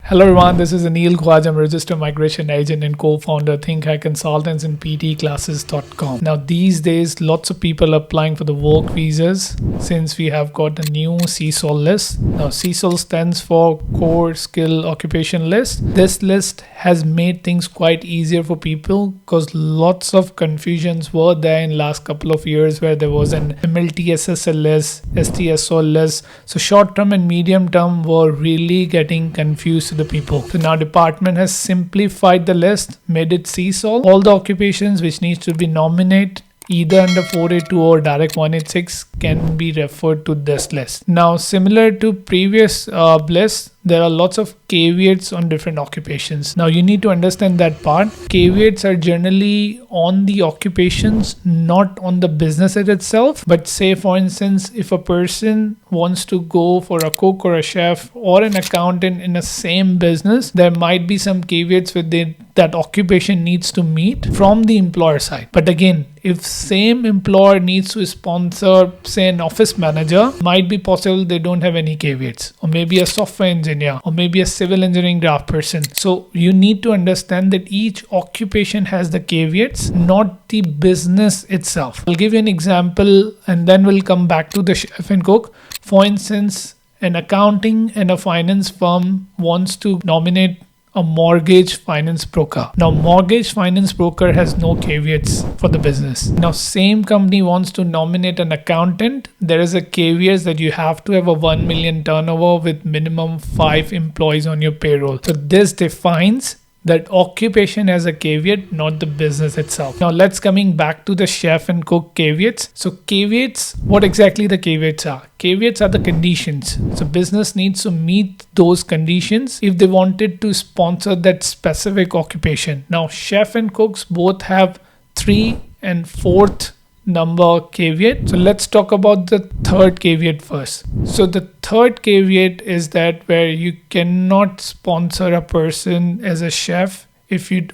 Hello everyone, this is Anil Khwaj. I'm a registered migration agent and co-founder ThinkHack Consultants and ptclasses.com. Now these days, lots of people are applying for the work visas since we have got a new CSOL list. Now CSOL stands for Core Skill Occupation List. This list has made things quite easier for people because lots of confusions were there in last couple of years where there was an MLTSSL list, STSOL list. So short term and medium term were really getting confused to the people. So now department has simplified the list, made it CSOL. All the occupations which needs to be nominated either under 482 or direct 186 can be referred to this list. Now similar to previous lists, there are lots of caveats on different occupations. Now you need to understand that part. Caveats are generally on the occupations, not on the business itself. But say for instance, if a person wants to go for a cook or a chef or an accountant in the same business, there might be some caveats with that occupation needs to meet from the employer side. But again, if same employer needs to sponsor, say an office manager, might be possible they don't have any caveats, or maybe a software engineer, or maybe a civil engineering draft person. So you need to understand that each occupation has the caveats, not the business itself. I'll give you an example and then we'll come back to the chef and cook. For instance, an accounting and a finance firm wants to nominate a mortgage finance broker. Now mortgage finance broker has no caveats for the business. Now same company wants to nominate an accountant. There is a caveat that you have to have a 1 million turnover with minimum 5 employees on your payroll. So this defines that occupation has a caveat, not the business itself. Now let's coming back to the chef and cook caveats. So caveats, what exactly the caveats are? Caveats are the conditions. So business needs to meet those conditions if they wanted to sponsor that specific occupation. Now chef and cooks both have 3 and 4th number caveat. So let's talk about the third caveat first. So the third caveat is that where you cannot sponsor a person as a chef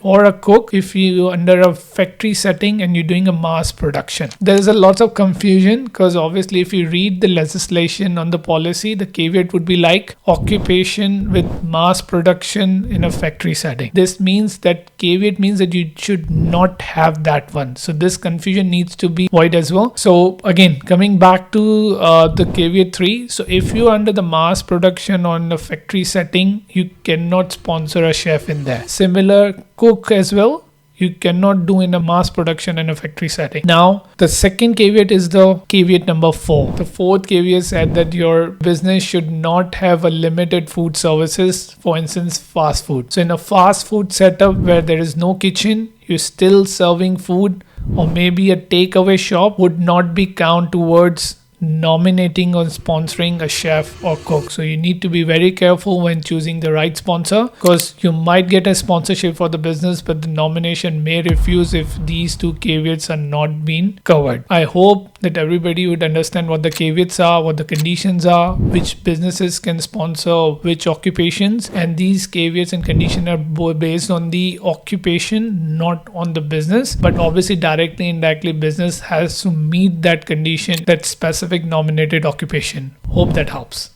or a cook if you under a factory setting and you're doing a mass production. There's a lot of confusion because obviously if you read the legislation on the policy, the caveat would be like occupation with mass production in a factory setting. This means that caveat means that you should not have that one. So this confusion needs to be avoided as well. So again, coming back to the caveat 3. So if you're under the mass production on a factory setting, you cannot sponsor a chef in there. Similar cook as well, you cannot do in a mass production in a factory setting. Now the second caveat is the caveat number 4. The fourth caveat said that your business should not have a limited food services, for instance fast food. So in a fast food setup where there is no kitchen, you're still serving food, or maybe a takeaway shop would not be count towards nominating or sponsoring a chef or cook. So you need to be very careful when choosing the right sponsor because you might get a sponsorship for the business but the nomination may refuse if these 2 caveats are not being covered. I hope that everybody would understand what the caveats are, what the conditions are, which businesses can sponsor which occupations, and these caveats and conditions are based on the occupation, not on the business. But obviously directly indirectly business has to meet that condition, that specific nominated occupation. Hope that helps.